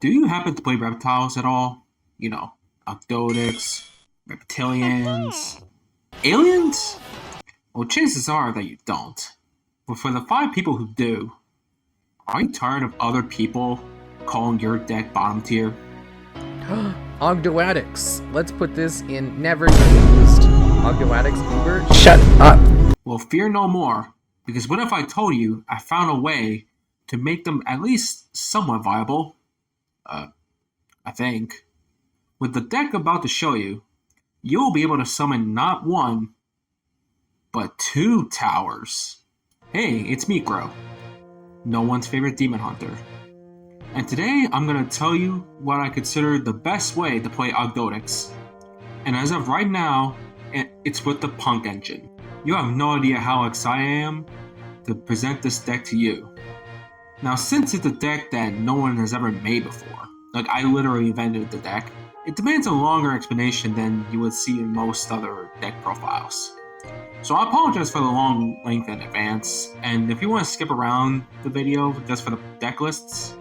Do you happen to play reptiles at all? You know, Ogdoadics, reptilians, aliens? Well, chances are that you don't. But for the 5 people who do, are you tired of other people calling your deck bottom tier? Ogdoadics. Let's put this in never used. Ogdoadics Uber. Shut up. Well, fear no more, because what if I told you I found a way to make them at least somewhat viable? I think. With the deck about to show you, you'll be able to summon not one, but 2 towers. Hey, it's Mikro, no one's favorite demon hunter. And today I'm going to tell you what I consider the best way to play Ogdoadics. And as of right now, it's with the P.U.N.K engine. You have no idea how excited I am to present this deck to you. Now, since it's a deck that no one has ever made before, like I literally invented the deck, it demands a longer explanation than you would see in most other deck profiles. So I apologize for the long length in advance, and if you want to skip around the video just for the deck lists,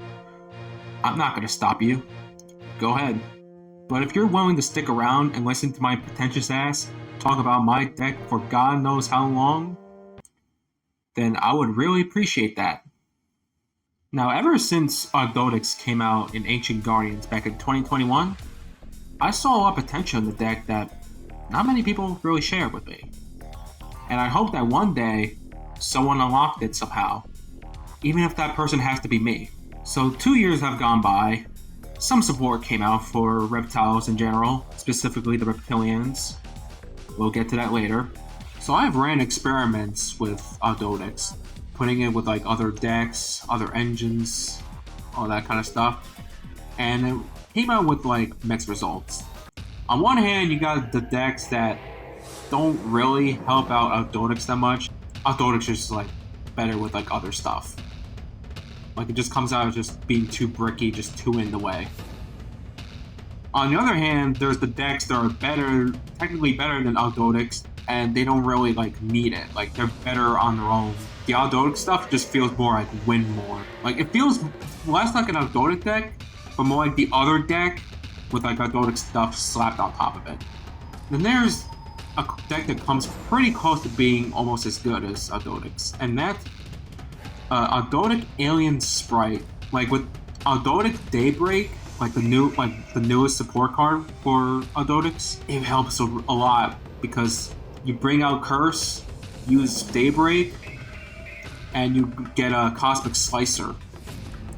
I'm not going to stop you. Go ahead. But if you're willing to stick around and listen to my pretentious ass talk about my deck for God knows how long, then I would really appreciate that. Now, ever since Ogdoadics came out in Ancient Guardians back in 2021, I saw a lot of potential in the deck that not many people really shared with me. And I hope that one day, someone unlocked it somehow, even if that person has to be me. So 2 years have gone by, some support came out for reptiles in general, specifically the reptilians. We'll get to that later. So I've ran experiments with Ogdoadics, putting it with like other decks, other engines, all that kind of stuff, and it came out with like mixed results. On one hand, you got the decks that don't really help out Ogdoadics that much. Ogdoadics is just like better with like other stuff. Like it just comes out as just being too bricky, just too in the way. On the other hand, there's the decks that are better, technically better than Ogdoadics, and they don't really like need it. Like they're better on their own. The Ogdoadic stuff just feels more like win more. Like it feels less like an Ogdoadic deck, but more like the other deck with like Ogdoadic stuff slapped on top of it. Then there's a deck that comes pretty close to being almost as good as Ogdoadics, and that's Ogdoadic Alien Sprite. Like with Ogdoadic Daybreak, like the newest support card for Ogdoadics, it helps a lot because you bring out Curse, use Daybreak, and you get a Cosmic Slicer.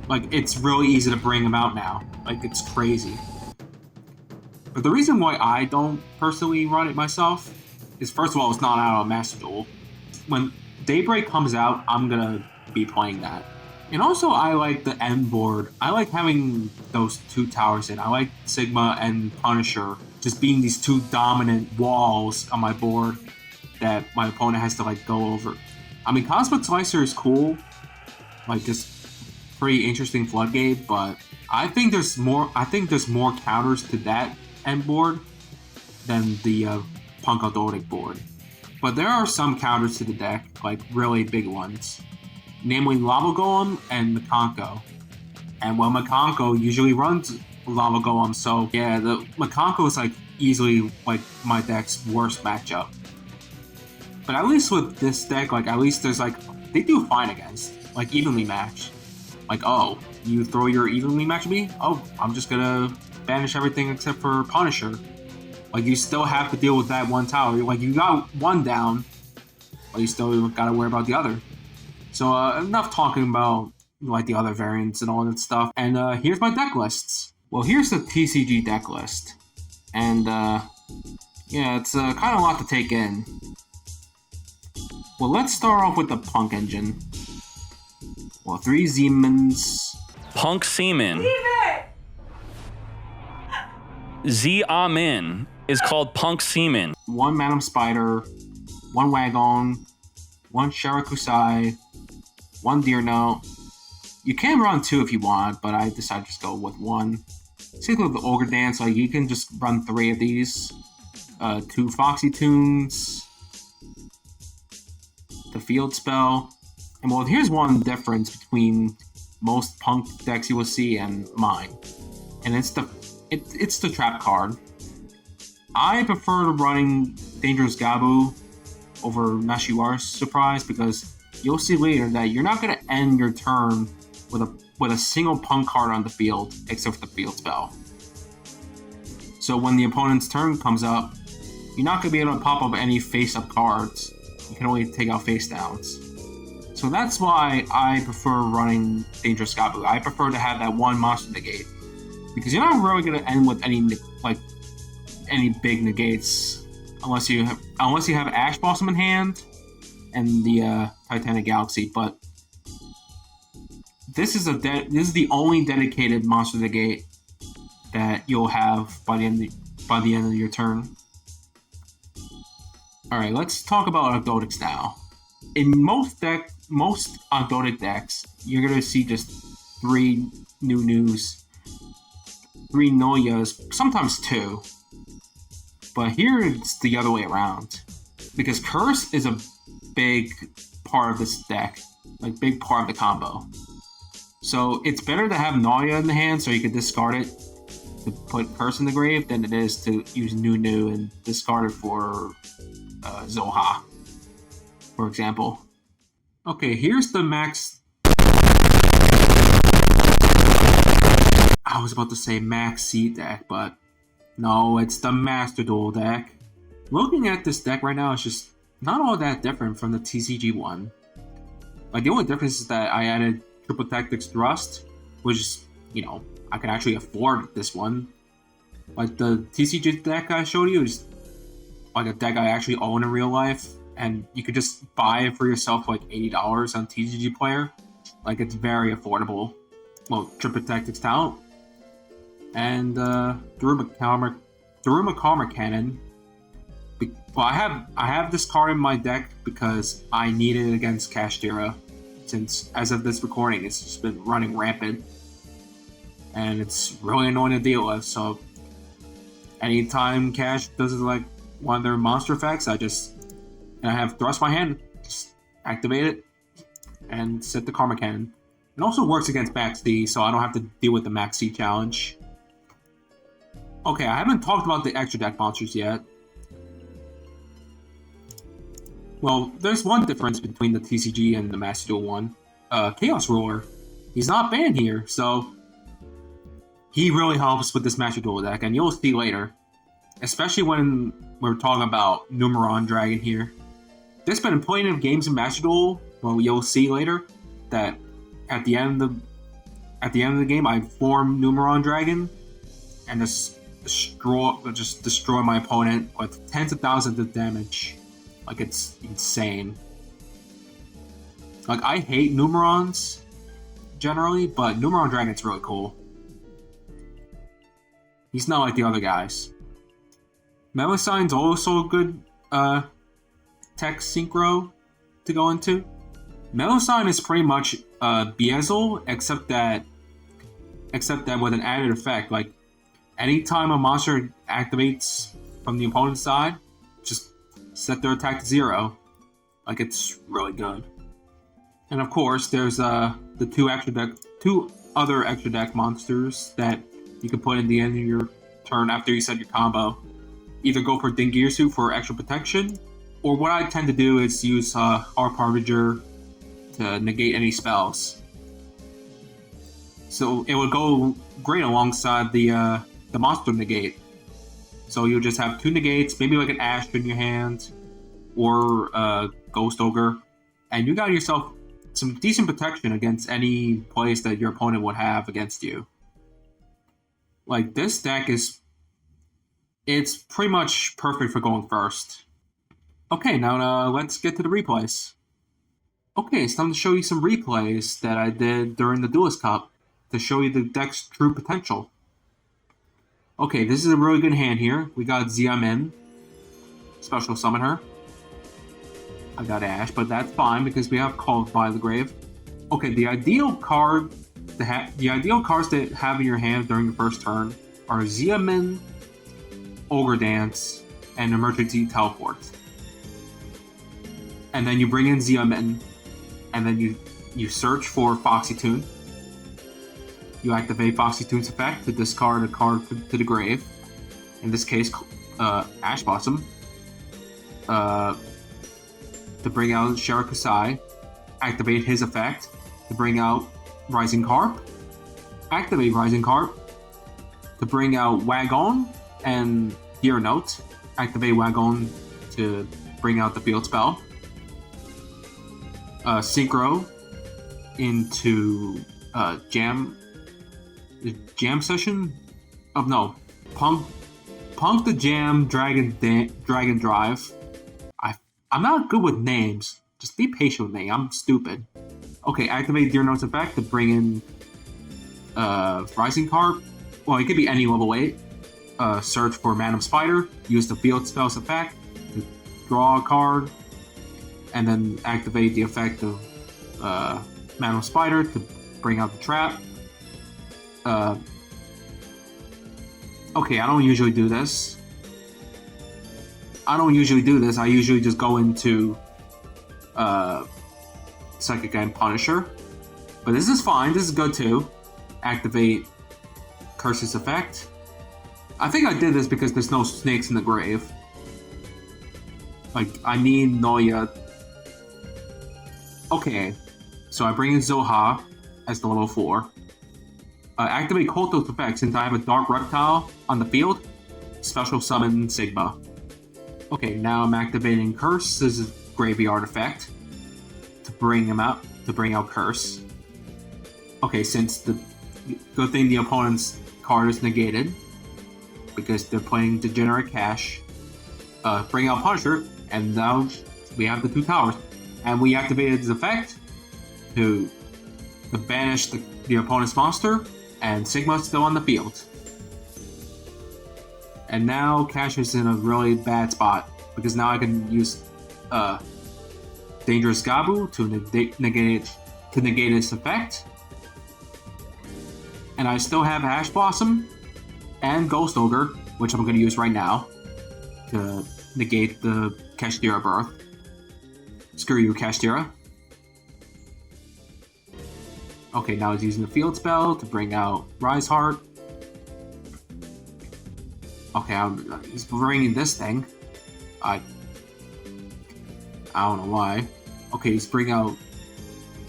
Like, it's really easy to bring them out now. Like, it's crazy. But the reason why I don't personally run it myself is, first of all, it's not out on Master Duel. When Daybreak comes out, I'm gonna be playing that. And also, I like the end board. I like having those 2 towers in. I like Sigma and Punisher just being these 2 dominant walls on my board that my opponent has to like go over. I mean, Cosmic Slicer is cool, like just pretty interesting floodgate, but I think there's more counters to that end board than the P.U.N.K Ogdoadic board. But there are some counters to the deck, like really big ones, namely Lava Golem and Makonko. And well, Makonko usually runs Lava Golem, so yeah, the Makonko is like easily like my deck's worst matchup. But at least with this deck, like at least there's like they do fine against, like evenly matched. Like, oh, you throw your evenly match at me? Oh, I'm just gonna banish everything except for Punisher. Like you still have to deal with that 1 tower. Like you got 1 down, but you still gotta worry about the other. So enough talking about like the other variants and all that stuff. And here's my deck lists. Well, here's the TCG deck list, and yeah, it's kind of a lot to take in. Well, let's start off with the P.U.N.K engine. Well, 3 Zemans. P.U.N.K Seaman. Z-Amin is called P.U.N.K Seaman. 1 Madam Spider, 1 Wagon, 1 Sharakusai, 1 Deer Note. You can run 2 if you want, but I decided to just go with 1. Same with the Ogre Dance, like you can just run 3 of these. 2 Foxy Tunes, the Field Spell, and well, here's one difference between most Punk decks you will see, and mine. And it's the trap card. I prefer running Dangerous Gabu over Nashiwar's Surprise because you'll see later that you're not going to end your turn with a single Punk card on the field except for the field spell. So when the opponent's turn comes up, you're not going to be able to pop up any face-up cards. You can only take out face-downs. So that's why I prefer running Dangerous Gabu. I prefer to have that one monster negate. Because you're not really going to end with any big negates unless you have Ash Blossom in hand and the Titanic Galaxy. But this is the only dedicated monster negate that you'll have by the end of your turn. Alright, let's talk about Ogdoadics now. In most Ogdoadic decks, you're going to see just 3 Nus, 3 Noyas, sometimes 2. But here it's the other way around. Because Curse is a big part of this deck, like big part of the combo. So it's better to have Noya in the hand so you can discard it to put Curse in the grave than it is to use Nu and discard it for Zoha, for example. Okay, here's the max... I was about to say Max C deck, but no, it's the Master Duel deck. Looking at this deck right now, it's just not all that different from the TCG one. Like, the only difference is that I added Triple Tactics Thrust, which is, I can actually afford this one. Like, the TCG deck I showed you is like a deck I actually own in real life, and you could just buy it for yourself for like $80 on TCG Player. Like, it's very affordable. Well, Triple Tactics Talent. And Daruma Karma Cannon. Well, I have this card in my deck because I need it against Kashtira, since as of this recording, it's just been running rampant, and it's really annoying to deal with. So, anytime Cash does like one of their monster effects, I have Thrust my hand, just activate it, and set the Karma Cannon. It also works against Max D, so I don't have to deal with the Max D challenge. Okay, I haven't talked about the extra deck monsters yet. Well, there's one difference between the TCG and the Master Duel one. Chaos Ruler. He's not banned here, so he really helps with this Master Duel deck, and you'll see later. Especially when we're talking about Numeron Dragon here. There's been plenty of games in Master Duel, well, you'll see later, that at the end of the game, I form Numeron Dragon and just destroy my opponent with tens of thousands of damage. Like, it's insane. Like, I hate Numerons generally, but Numeron Dragon's really cool. He's not like the other guys. Melusine's also a good tech synchro to go into. Melusine is pretty much Beazel, except that with an added effect. Like, anytime a monster activates from the opponent's side, just set their attack to 0. Like, it's really good. And of course, there's the two other extra deck monsters that you can put in the end of your turn after you set your combo. Either go for Dingirsu for extra protection, or what I tend to do is use Harp Harbinger to negate any spells. So it would go great alongside the monster negate. So you'll just have 2 negates, maybe like an Ash in your hand, or a Ghost Ogre, and you got yourself some decent protection against any plays that your opponent would have against you. Like, this deck it's pretty much perfect for going first. Okay, now let's get to the replays. Okay, it's time to show you some replays that I did during the Duelist Cup to show you the deck's true potential. Okay, this is a really good hand here. We got Xia Min. Special summon her. I got Ash, but that's fine because we have Called by the Grave. Okay, the ideal cards to have in your hand during the first turn are Xia Min, Ogre Dance, and Emergency Teleport. And then you bring in Xia Min, and then you search for Foxy Tune, You activate Foxy Toon's effect to discard a card to the grave. In this case, Ash Blossom. To bring out Shirakusai. Activate his effect to bring out Rising Carp. Activate Rising Carp to bring out Wagon and Gear Note. Activate Wagon to bring out the field spell. Synchro into Jam Session? Oh no, Punk the Jam Dragon Drive. I'm not good with names. Just be patient with me. I'm stupid. Okay, activate Deer Note's effect to bring in Rising Carp. Well, it could be any level 8. Search for Madam Spider. Use the field spell's effect to draw a card. And then activate the effect of Madam Spider to bring out the trap. Okay, I don't usually do this. I usually just go into Psychic and Punisher. But this is fine. This is good too. Activate Curse's effect. I think I did this because there's no snakes in the grave. Like, I need Noya. Okay, so I bring in Zoha as the level 4. Activate Kolto's effect since I have a Dark Reptile on the field. Special Summon Sigma. Okay, now I'm activating Curse's Graveyard effect to bring him out, to bring out Curse. Okay, since the good thing the opponent's card is negated because they're playing Degenerate Cash. Bring out Punisher, and now we have the 2 towers. And we activated his effect to banish the opponent's monster, and Sigma's still on the field. And now Cash is in a really bad spot because now I can use Dangerous Gabu to negate its effect. And I still have Ash Blossom and Ghost Ogre, which I'm going to use right now to negate the Kashtira birth. Screw you, Kashtira. Okay, now he's using the field spell to bring out Rise Heart. Okay, he's bringing this thing. I don't know why. Okay, he's bringing out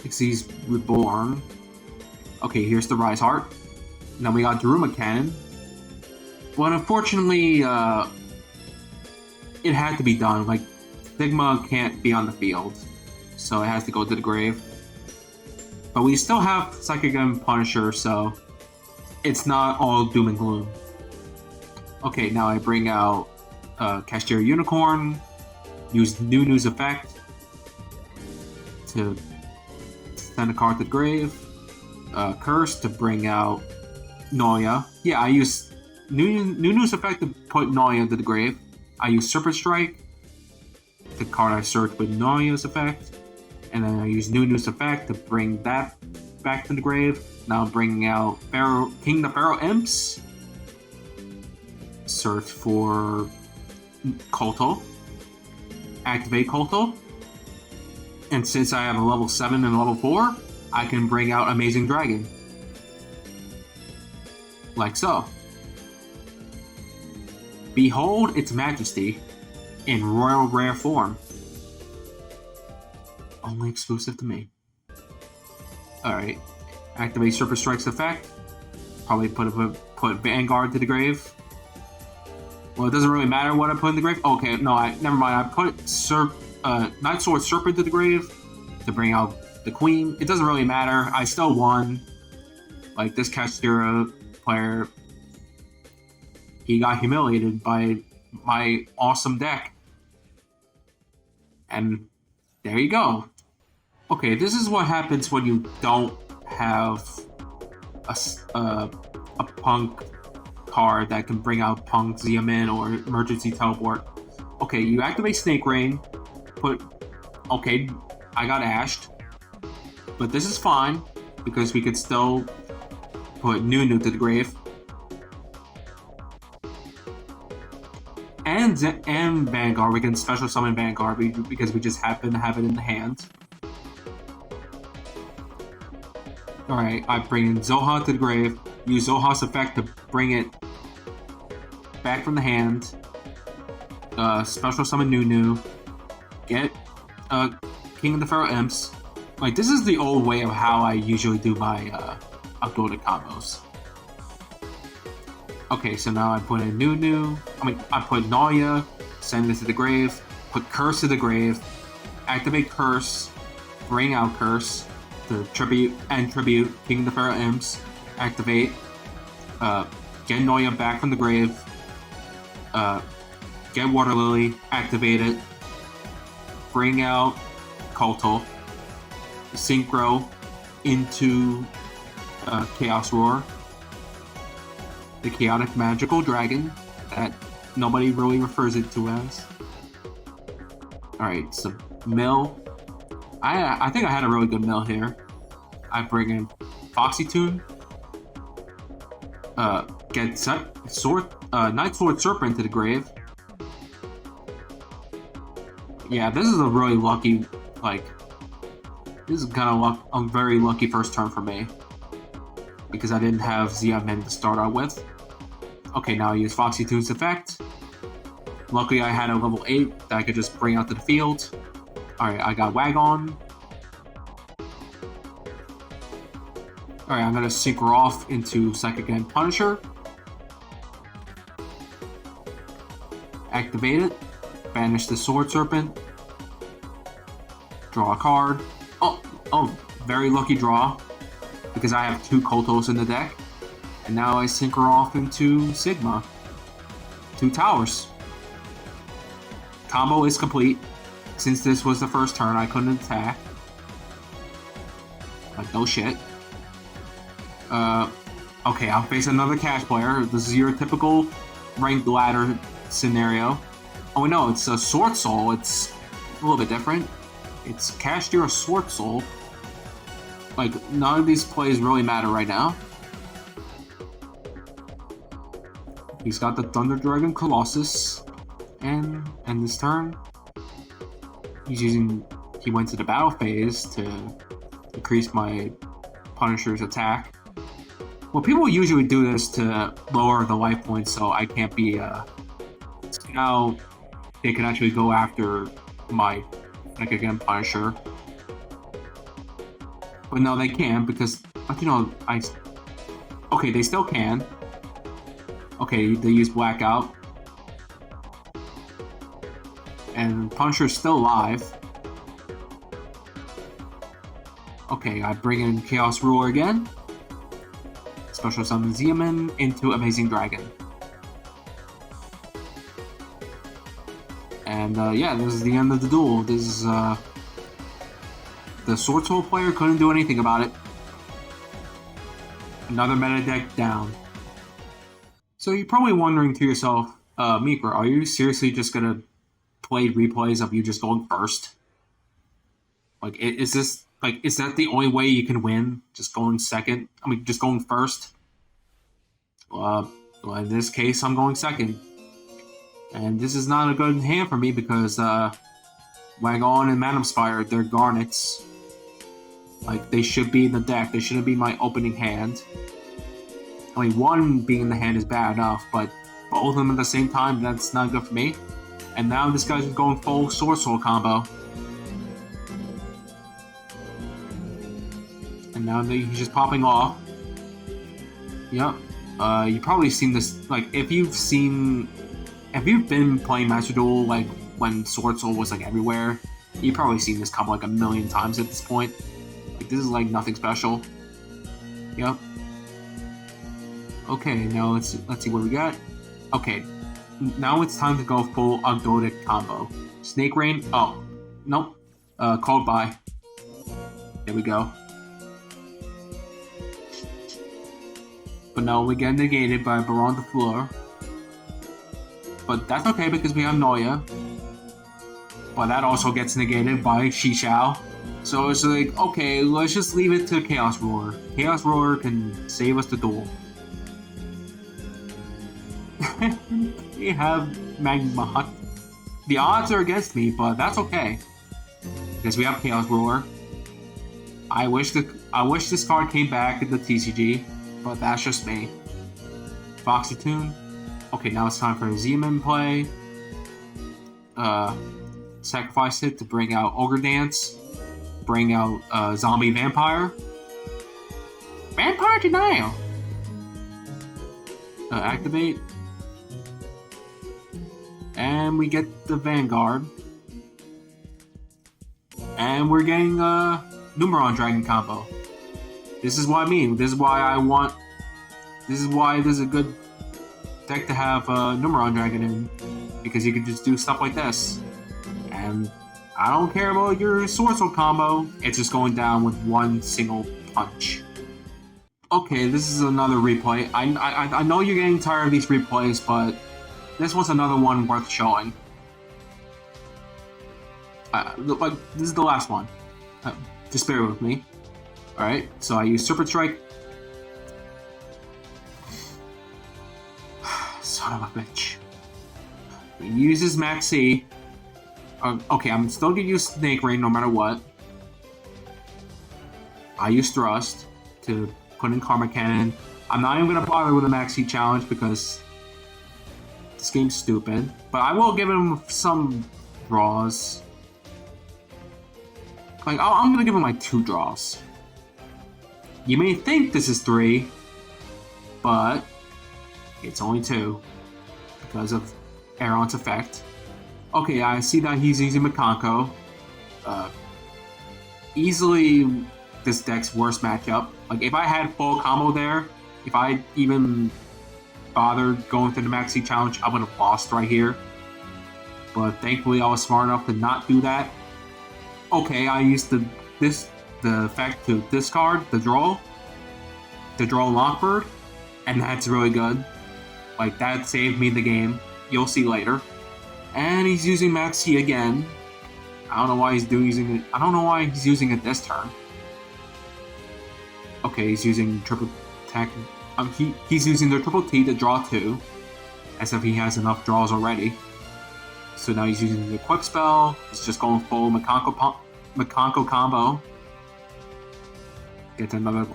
Xyz Reborn. Okay, here's the Rise Heart. Now we got Daruma Cannon. But unfortunately, it had to be done. Like, Sigma can't be on the field, so it has to go to the grave. But we still have Psychic and Punisher, so it's not all doom and gloom. Okay, now I bring out Kashtira Unicorn, use Nunu's effect to send a card to the grave, Curse to bring out Noya. Yeah, I use Nunu's effect to put Noya into the grave. I use Serpent Strike, the card I searched with Noya's effect, and then I use Nunu's effect to bring that back to the grave. Now I'm bringing out King the Pharaoh Imps. Search for Kolto. Activate Kolto. And since I have a level 7 and a level 4, I can bring out Amazing Dragon. Like so. Behold its majesty in royal rare form. Only exclusive to me. Alright. Activate Serpent Strike's effect. Probably put Vanguard to the grave. Well, it doesn't really matter what I put in the grave. Okay, no, never mind. I put Night Sword Serpent to the grave to bring out the Queen. It doesn't really matter. I still won. Like, this Kashtira player, he got humiliated by my awesome deck. And there you go. Okay, this is what happens when you don't have a Punk card that can bring out Punk, Xiamen, or Emergency Teleport. Okay, you activate Snake Rain. Okay, I got ashed. But this is fine, because we could still put Nunu to the grave. And Vanguard, we can special summon Vanguard because we just happen to have it in the hand. Alright, I bring in Zoha to the grave, use Zoha's effect to bring it back from the hand, special summon Nunu, get King of the Pharaoh Imps. Like, this is the old way of how I usually do my Ogdoadic combos. Okay, so now I put in Nunu, I put Noya, send it to the grave, put Curse to the grave, activate Curse, bring out Curse, the tribute King of the Pharaoh Imps, activate, get Noya back from the grave, get Water Lily, activate it, bring out Kotal, Synchro into Chaos Roar, the Chaotic Magical Dragon that nobody really refers it to as. Alright, so mill. I think I had a really good mill here. I bring in Foxy Tune, get Night Sword Serpent to the grave. Yeah, this is a really lucky, this is kind of a very lucky first turn for me. Because I didn't have Xiamen to start out with. Okay, now I use Foxy Tune's effect. Luckily I had a level 8 that I could just bring out to the field. Alright, I got Wagon. Alright, I'm gonna synchro off into Psychic and Punisher. Activate it. Banish the Sword Serpent. Draw a card. Oh, very lucky draw. Because I have 2 Kotos in the deck. And now I synchro off into Sigma. 2 towers. Combo is complete. Since this was the first turn, I couldn't attack. Like, no shit. Okay, I'll face another cash player. This is your typical ranked ladder scenario. Oh no, it's a Sword Soul. It's a little bit different. It's cast your Sword Soul. Like, none of these plays really matter right now. He's got the Thunder Dragon Colossus. And this turn, he went to the battle phase to increase my Punisher's attack. Well, people usually do this to lower the life points so I can't be, so now they can actually go after my, again, Punisher. But no, they can't because, okay, they still can. Okay, they use Blackout. And Punisher's still alive. Okay, I bring in Chaos Ruler again. Special summon Xiamen into Amazing Dragon. And yeah, this is the end of the duel. This is the Sword Soul player couldn't do anything about it. Another meta deck down. So you're probably wondering to yourself, Mikra, are you seriously just gonna play replays of you just going first? Like, is that the only way you can win? Just going second? Just going first? Well, in this case, I'm going second. And this is not a good hand for me because, Wagon and Madam Spire, they're Garnets. Like, they should be in the deck. They shouldn't be my opening hand. One being in the hand is bad enough, but both of them at the same time, that's not good for me. And now this guy's just going full Sword Soul combo. And now he's just popping off. Yep. You've probably seen this, if you've been playing Master Duel, when Sword Soul was, everywhere, you've probably seen this combo, a million times at this point. This is, nothing special. Yep. Okay, now let's see what we got. Okay, now it's time to go full Ogdoadic combo. Snake Rain. Oh, nope. Called by. There we go. But no, we get negated by Baron de Fleur. But that's okay because we have Noya. But that also gets negated by Shishao. So it's okay, let's just leave it to Chaos Roar. Chaos Roar can save us the duel. We have Magma. The odds are against me, but that's okay. Because we have Chaos Roar. I wish this card came back in the TCG, but that's just me. Foxy Tune. Okay, now it's time for a Zeman play. Sacrifice it to bring out Ogre Dance. Bring out Zombie Vampire. Vampire Denial! Activate. And we get the Vanguard. And we're getting Numeron Dragon combo. This is what I mean. This is why this is a good deck to have Numeron Dragon in. Because you can just do stuff like this. And I don't care about your Sword Soul combo. It's just going down with one single punch. Okay, this is another replay. I know you're getting tired of these replays, but this was another one worth showing. Like, this is the last one. Just bear with me. Alright, so I use Serpent Strike. Son of a bitch. He uses Max C. Okay, I'm still gonna use Snake Rain no matter what. I use Thrust to put in Karma Cannon. I'm not even gonna bother with a Max C challenge because this game's stupid. But I will give him some draws. Like, I'm gonna give him like 2 draws. You may think this is 3, but it's only 2 because of Aeron's effect. Okay, I see that he's using Makanko. Easily this deck's worst matchup. Like, if I had full combo there, if I even bothered going through the Maxi challenge, I would have lost right here. But thankfully I was smart enough to not do that. Okay, I used the effect to discard the draw Lockbird, and that's really good. Like, that saved me the game. You'll see later. And he's using Maxi again. I don't know why he's using it. I don't know why he's using it this turn. Okay, he's using triple attack. He's using the triple T to draw 2, as if he has enough draws already. So now he's using the quick spell. He's just going full Makanko combo. Get another.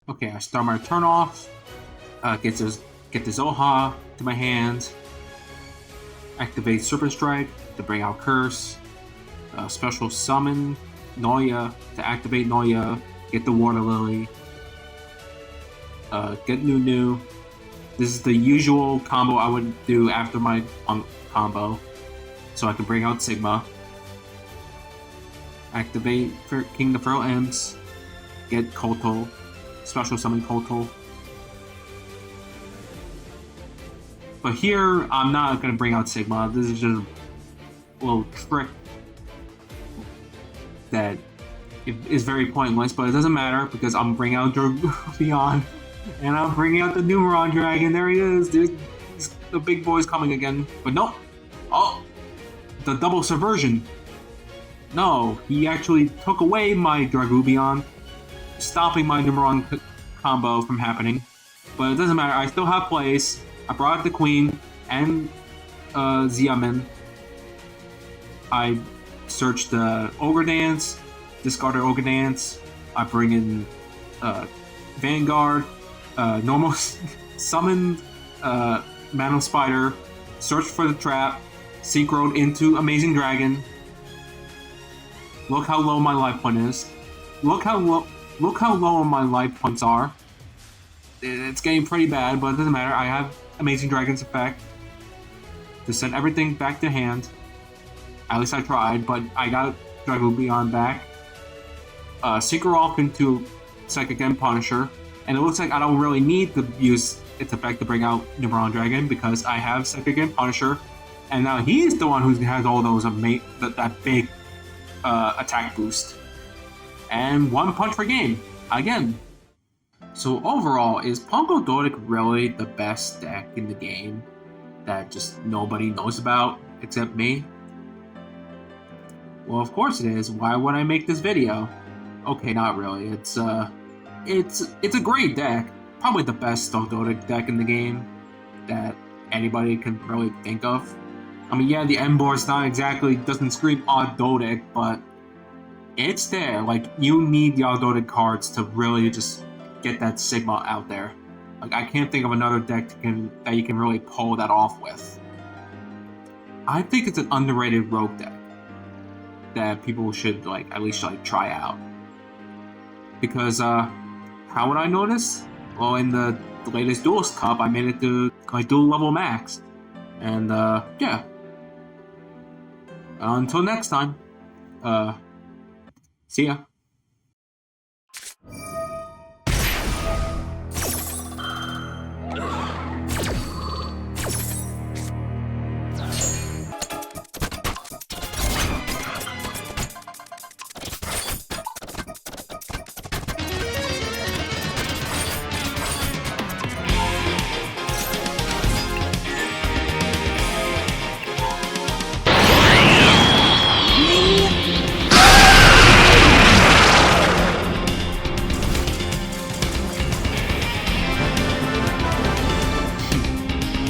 Okay, I start my turn off. Get the Zoha to my hand. Activate Serpent Strike to bring out Curse. Special summon Noya to activate Noya. Get the Water Lily. Get Nunu. This is the usual combo I would do after my combo, so I can bring out Sigma. Activate King the Furrow Imps. Get Kotal. Special summon Kotal. But here, I'm not going to bring out Sigma. This is just a little trick that is very pointless, but it doesn't matter because I'm bringing out P.U.N.K, and I'm bringing out the Numeron Dragon. There he is. The big boy's coming again. But no. Oh, the double subversion. No, he actually took away my Dragubion, stopping my Numeron combo from happening. But it doesn't matter, I still have plays. I brought the Queen and Xiamen. I searched the Ogre Dance, discarded Ogre Dance. I bring in Vanguard, normal summoned Mano Spider, searched for the trap, synchroed into Amazing Dragon. Look how low my life point is. Look how low my life points are. It's getting pretty bad, but it doesn't matter. I have Amazing Dragon's effect to send everything back to hand. At least I tried, but I got Dragubion back. Synchro off into Psychic and Punisher, and it looks like I don't really need to use its effect to bring out Neuron Dragon because I have Second Again Punisher, and now he's the one who has all those that big attack boost. And one punch per game, again. So overall, is P.U.N.K Ogdoadic really the best deck in the game that just nobody knows about except me? Well, of course it is. Why would I make this video? Okay, not really. It's a great deck. Probably the best Ogdoadic deck in the game that anybody can really think of. I mean, yeah, the end board's not exactly, doesn't scream Ogdoadic, but it's there. Like, you need the Ogdoadic cards to really just get that Sigma out there. Like, I can't think of another deck that you can really pull that off with. I think it's an underrated rogue deck that people should, like, at least, like, try out. Because, how would I know this? Well, in the latest Duelist Cup, I made it to, like, dual level max. And, yeah. Until next time, see ya.